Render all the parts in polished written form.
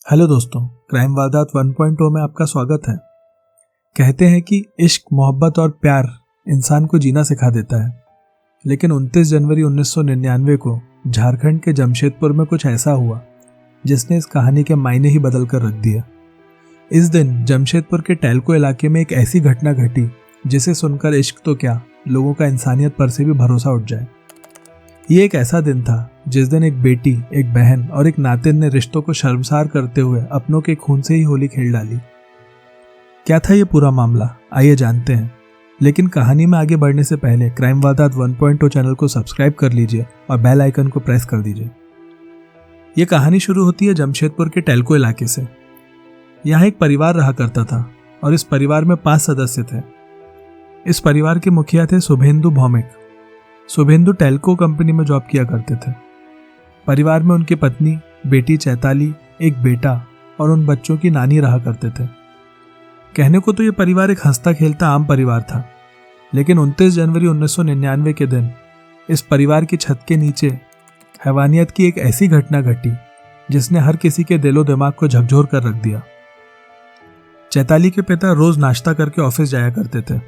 Hello दोस्तों, crime वारदात 1.0 में आपका स्वागत है। कहते हैं कि इश्क, मोहब्बत और प्यार इंसान को जीना सिखा देता है, लेकिन 29 जनवरी 1999 को झारखंड के जमशेदपुर में कुछ ऐसा हुआ जिसने इस कहानी के मायने ही बदल कर रख दिया। इस दिन जमशेदपुर के टैलको इलाके में एक ऐसी घटना घटी जिसे सुनकर इश्क तो क्या, लोगों का इंसानियत पर से भी भरोसा उठ जाए। ये एक ऐसा दिन था जिस दिन एक बेटी, एक बहन और एक नातिन ने रिश्तों को शर्मसार करते हुए अपनों के खून से ही होली खेल डाली। क्या था ये पूरा मामला, आइए जानते हैं। लेकिन कहानी में आगे बढ़ने से पहले क्राइम वारदात 1.0 चैनल को सब्सक्राइब कर लीजिए और बेल आइकन को प्रेस कर दीजिए। ये कहानी शुरू होती है जमशेदपुर के टैलको इलाके से। यहाँ एक परिवार रहा करता था और इस परिवार में 5 सदस्य थे। इस परिवार के मुखिया थे शुभेंदु भौमिक। शुभेंदु टैलको कंपनी में जॉब किया करते थे। परिवार में उनकी पत्नी, बेटी चैताली, एक बेटा और उन बच्चों की नानी रहा करते थे। कहने को तो ये परिवार एक हंसता खेलता आम परिवार था, लेकिन 29 जनवरी 1999 के दिन इस परिवार की छत के नीचे हैवानियत की एक ऐसी घटना घटी जिसने हर किसी के दिलो दिमाग को झकझोर कर रख दिया। चैताली के पिता रोज नाश्ता करके ऑफिस जाया करते थे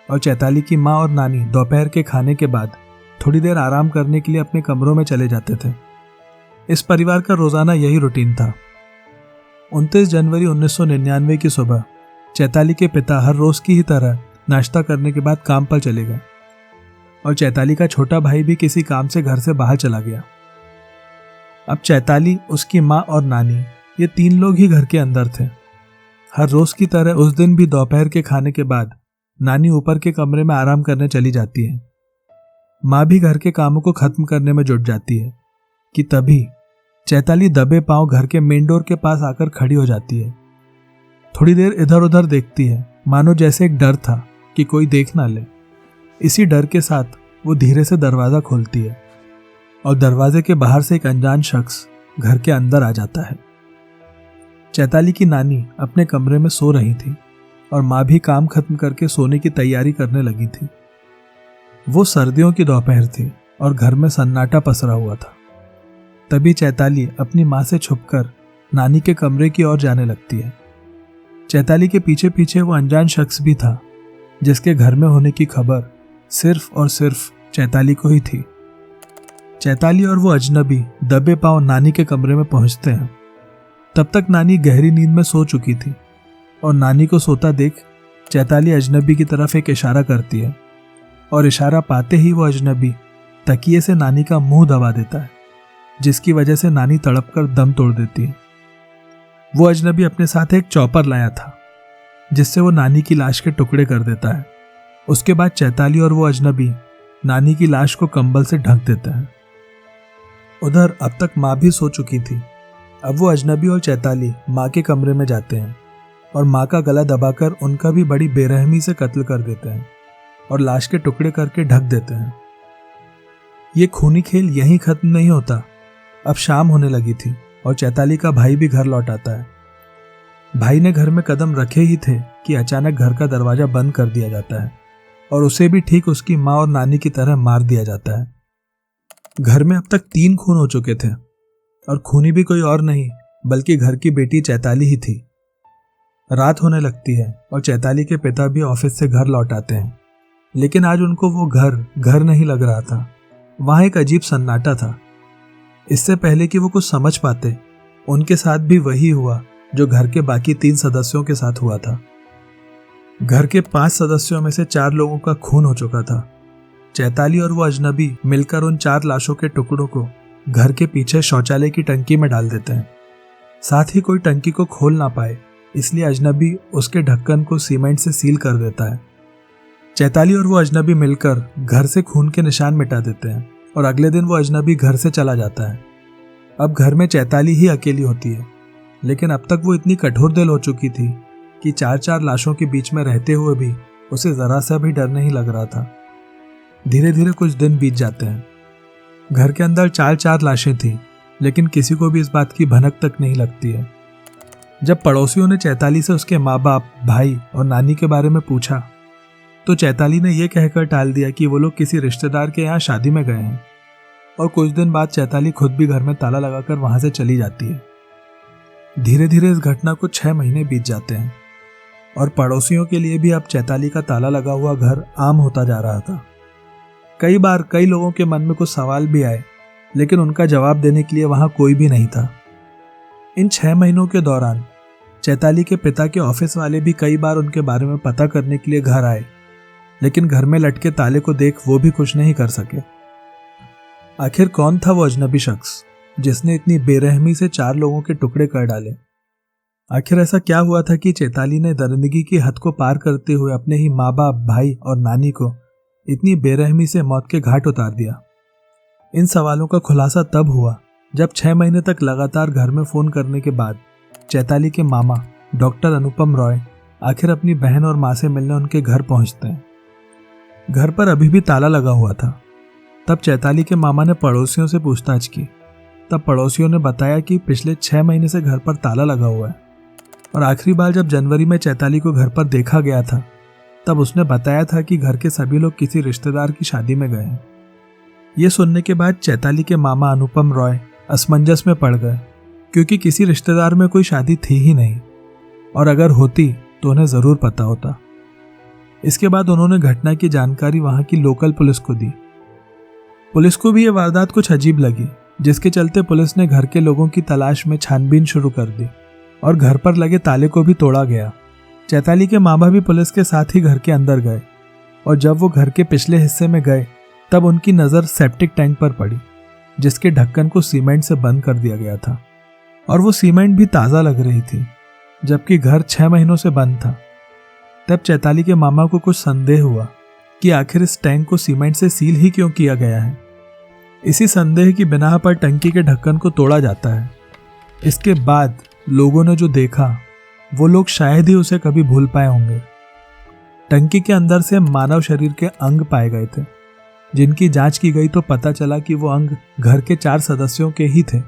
और चैताली की माँ और नानी दोपहर के खाने के बाद थोड़ी देर आराम करने के लिए अपने कमरों में चले जाते थे। इस परिवार का रोजाना यही रूटीन था। 29 जनवरी 1999 की सुबह चैताली के पिता हर रोज की ही तरह नाश्ता करने के बाद काम पर चले गए और चैताली का छोटा भाई भी किसी काम से घर से बाहर चला गया। अब चैताली, उसकी माँ और नानी, ये 3 लोग ही घर के अंदर थे। हर रोज की तरह उस दिन भी दोपहर के खाने के बाद नानी ऊपर के कमरे में आराम करने चली जाती है। माँ भी घर के कामों को खत्म करने में जुट जाती है कि तभी चैताली दबे पांव घर के मेन डोर के पास आकर खड़ी हो जाती है। थोड़ी देर इधर उधर देखती है, मानो जैसे एक डर था कि कोई देख ना ले। इसी डर के साथ वो धीरे से दरवाजा खोलती है और दरवाजे के बाहर से एक अनजान शख्स घर के अंदर आ जाता है। चैताली की नानी अपने कमरे में सो रही थी और माँ भी काम खत्म करके सोने की तैयारी करने लगी थी। वो सर्दियों की दोपहर थी और घर में सन्नाटा पसरा हुआ था। तभी चैताली अपनी माँ से छुपकर नानी के कमरे की ओर जाने लगती है। चैताली के पीछे पीछे वो अनजान शख्स भी था जिसके घर में होने की खबर सिर्फ और सिर्फ चैताली को ही थी। चैताली और वो अजनबी दबे पांव नानी के कमरे में पहुंचते हैं। तब तक नानी गहरी नींद में सो चुकी थी और नानी को सोता देख चैताली अजनबी की तरफ एक इशारा करती है और इशारा पाते ही वो अजनबी तकिए से नानी का मुंह दबा देता है, जिसकी वजह से नानी तड़पकर दम तोड़ देती है। वो अजनबी अपने साथ एक चॉपर लाया था जिससे वो नानी की लाश के टुकड़े कर देता है। उसके बाद चैताली और वो अजनबी नानी की लाश को कंबल से ढक देते हैं। उधर अब तक माँ भी सो चुकी थी। अब वो अजनबी और चैताली माँ के कमरे में जाते हैं और माँ का गला दबाकर उनका भी बड़ी बेरहमी से कत्ल कर देते हैं और लाश के टुकड़े करके ढक देते हैं। ये खूनी खेल यहीं खत्म नहीं होता। अब शाम होने लगी थी और चैताली का भाई भी घर लौट आता है। भाई ने घर में कदम रखे ही थे कि अचानक घर का दरवाजा बंद कर दिया जाता है और उसे भी ठीक उसकी माँ और नानी की तरह मार दिया जाता है। घर में अब तक 3 खून हो चुके थे और खूनी भी कोई और नहीं बल्कि घर की बेटी चैताली ही थी। रात होने लगती है और चैताली के पिता भी ऑफिस से घर लौट आते हैं, लेकिन आज उनको वो घर नहीं लग रहा था। वहां एक अजीब सन्नाटा था। इससे पहले कि वो कुछ समझ पाते, उनके साथ भी वही हुआ जो घर के बाकी 3 सदस्यों के साथ हुआ था। घर के 5 सदस्यों में से 4 लोगों का खून हो चुका था। चैताली और वो अजनबी मिलकर उन 4 लाशों के टुकड़ों को घर के पीछे शौचालय की टंकी में डाल देते हैं। साथ ही कोई टंकी को खोल ना पाए इसलिए अजनबी उसके ढक्कन को सीमेंट से सील कर देता है। चैताली और वो अजनबी मिलकर घर से खून के निशान मिटा देते हैं और अगले दिन वो अजनबी घर से चला जाता है। अब घर में चैताली ही अकेली होती है, लेकिन अब तक वो इतनी कठोर दिल हो चुकी थी कि 4 लाशों के बीच में रहते हुए भी उसे जरा सा भी डर नहीं लग रहा था। धीरे धीरे कुछ दिन बीत जाते हैं। घर के अंदर 4 लाशें थी, लेकिन किसी को भी इस बात की भनक तक नहीं लगती है। जब पड़ोसियों ने चैताली से उसके माँ बाप, भाई और नानी के बारे में पूछा तो चैताली ने यह कहकर टाल दिया कि वो लोग किसी रिश्तेदार के यहाँ शादी में गए हैं और कुछ दिन बाद चैताली खुद भी घर में ताला लगाकर वहां से चली जाती है। धीरे धीरे इस घटना को 6 महीने बीत जाते हैं और पड़ोसियों के लिए भी अब चैताली का ताला लगा हुआ घर आम होता जा रहा था। कई बार कई लोगों के मन में कुछ सवाल भी आए, लेकिन उनका जवाब देने के लिए वहां कोई भी नहीं था। इन 6 महीनों के दौरान चैताली के पिता के ऑफिस वाले भी कई बार उनके बारे में पता करने के लिए घर आए, लेकिन घर में लटके ताले को देख वो भी कुछ नहीं कर सके। आखिर कौन था वो अजनबी शख्स जिसने इतनी बेरहमी से 4 लोगों के टुकड़े कर डाले? आखिर ऐसा क्या हुआ था कि चैताली ने दरिंदगी की हद को पार करते हुए अपने ही माँ बाप, भाई और नानी को इतनी बेरहमी से मौत के घाट उतार दिया? इन सवालों का खुलासा तब हुआ जब 6 महीने तक लगातार घर में फोन करने के बाद चैताली के मामा डॉक्टर अनुपम रॉय आखिर अपनी बहन और माँ से मिलने उनके घर पहुंचते हैं। घर पर अभी भी ताला लगा हुआ था। तब चैताली के मामा ने पड़ोसियों से पूछताछ की। तब पड़ोसियों ने बताया कि पिछले 6 महीने से घर पर ताला लगा हुआ है और आखिरी बार जब जनवरी में चैताली को घर पर देखा गया था तब उसने बताया था कि घर के सभी लोग किसी रिश्तेदार की शादी में गए हैं। ये सुनने के बाद चैताली के मामा अनुपम रॉय असमंजस में पड़ गए, क्योंकि किसी रिश्तेदार में कोई शादी थी ही नहीं और अगर होती तो उन्हें ज़रूर पता होता। इसके बाद उन्होंने घटना की जानकारी वहां की लोकल पुलिस को दी। पुलिस को भी ये वारदात कुछ अजीब लगी, जिसके चलते पुलिस ने घर के लोगों की तलाश में छानबीन शुरू कर दी और घर पर लगे ताले को भी तोड़ा गया। चैताली के माँ बाप भी पुलिस के साथ ही घर के अंदर गए और जब वो घर के पिछले हिस्से में गए तब उनकी नज़र सेप्टिक टैंक पर पड़ी, जिसके ढक्कन को सीमेंट से बंद कर दिया गया था और वो सीमेंट भी ताज़ा लग रही थी, जबकि घर 6 महीनों से बंद था। तब चैताली के मामा को कुछ संदेह हुआ कि आखिर इस टैंक को सीमेंट से सील ही क्यों किया गया है। इसी संदेह की बिना पर टंकी के ढक्कन को तोड़ा जाता है। इसके बाद लोगों ने जो देखा वो लोग शायद ही उसे कभी भूल पाए होंगे। टंकी के अंदर से मानव शरीर के अंग पाए गए थे, जिनकी जांच की गई तो पता चला कि वो अंग घर के 4 सदस्यों के ही थे।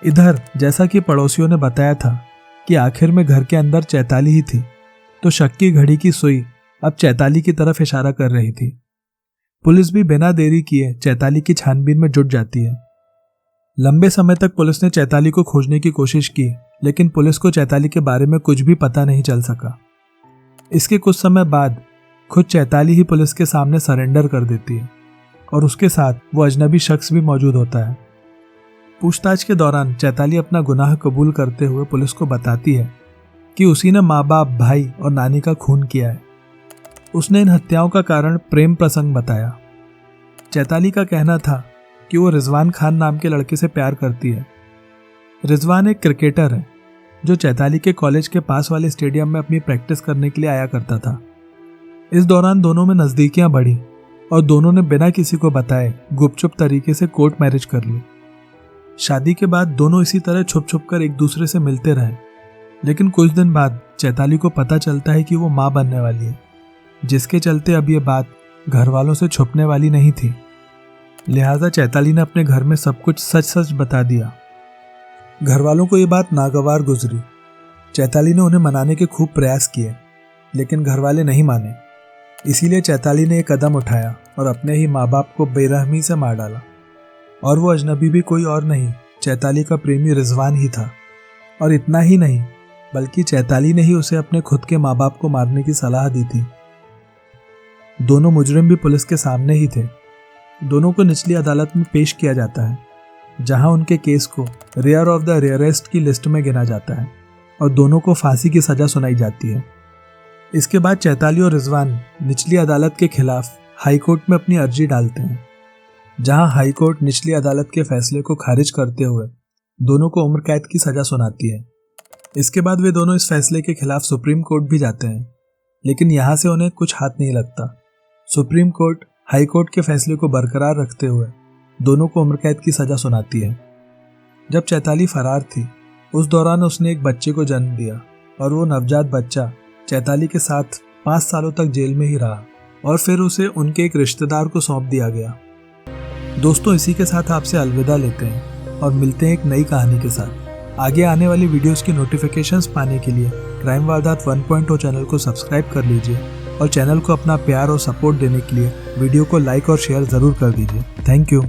इधर जैसा कि पड़ोसियों ने बताया था कि आखिर में घर के अंदर चैताली ही थी, तो शक की घड़ी की सुई अब चैताली की तरफ इशारा कर रही थी। पुलिस भी बिना देरी किए चैताली की छानबीन में जुट जाती है। लंबे समय तक पुलिस ने चैताली को खोजने की कोशिश की, लेकिन पुलिस को चैताली के बारे में कुछ भी पता नहीं चल सका। इसके कुछ समय बाद खुद चैताली ही पुलिस के सामने सरेंडर कर देती है और उसके साथ वो अजनबी शख्स भी मौजूद होता है। पूछताछ के दौरान चैताली अपना गुनाह कबूल करते हुए पुलिस को बताती है कि उसी ने माँ बाप, भाई और नानी का खून किया है। उसने इन हत्याओं का कारण प्रेम प्रसंग बताया। चैताली का कहना था कि वो रिजवान खान नाम के लड़के से प्यार करती है। रिजवान एक क्रिकेटर है जो चैताली के कॉलेज के पास वाले स्टेडियम में अपनी प्रैक्टिस करने के लिए आया करता था। इस दौरान दोनों में नज़दीकियां बढ़ी और दोनों ने बिना किसी को बताए गुपचुप तरीके से कोर्ट मैरिज कर ली। शादी के बाद दोनों इसी तरह छुप छुप कर एक दूसरे से मिलते रहे, लेकिन कुछ दिन बाद चैताली को पता चलता है कि वो माँ बनने वाली है, जिसके चलते अब ये बात घर वालों से छुपने वाली नहीं थी। लिहाजा चैताली ने अपने घर में सब कुछ सच सच बता दिया। घर वालों को ये बात नागवार गुजरी। चैताली ने उन्हें मनाने के खूब प्रयास किए, लेकिन घर वाले नहीं माने। इसीलिए चैताली ने एक कदम उठाया और अपने ही माँ बाप को बेरहमी से मार डाला। और वो अजनबी भी कोई और नहीं, चैताली का प्रेमी रिजवान ही था। और इतना ही नहीं, बल्कि चैताली ने ही उसे अपने खुद के माँ बाप को मारने की सलाह दी थी। दोनों मुजरिम भी पुलिस के सामने ही थे। दोनों को निचली अदालत में पेश किया जाता है, जहां उनके केस को रेयर ऑफ द रेयरेस्ट की लिस्ट में गिना जाता है और दोनों को फांसी की सजा सुनाई जाती है। इसके बाद चैताली और रिजवान निचली अदालत के खिलाफ हाई कोर्ट में अपनी अर्जी डालते हैं, जहां हाई कोर्ट निचली अदालत के फैसले को खारिज करते हुए दोनों को उम्र कैद की सजा सुनाती है। इसके बाद वे दोनों इस फैसले के खिलाफ सुप्रीम कोर्ट भी जाते हैं, लेकिन यहाँ से उन्हें कुछ हाथ नहीं लगता। सुप्रीम कोर्ट हाई कोर्ट के फैसले को बरकरार रखते हुए दोनों को उम्र कैद की सजा सुनाती है। जब चैताली फरार थी, उस दौरान उसने एक बच्चे को जन्म दिया और वो नवजात बच्चा चैताली के साथ 5 सालों तक जेल में ही रहा और फिर उसे उनके एक रिश्तेदार को सौंप दिया गया। दोस्तों, इसी के साथ आपसे अलविदा लेते हैं और मिलते हैं एक नई कहानी के साथ। आगे आने वाली वीडियोस की नोटिफिकेशंस पाने के लिए क्राइम वारदात 1.0 चैनल को सब्सक्राइब कर लीजिए और चैनल को अपना प्यार और सपोर्ट देने के लिए वीडियो को लाइक और शेयर ज़रूर कर दीजिए। Thank you.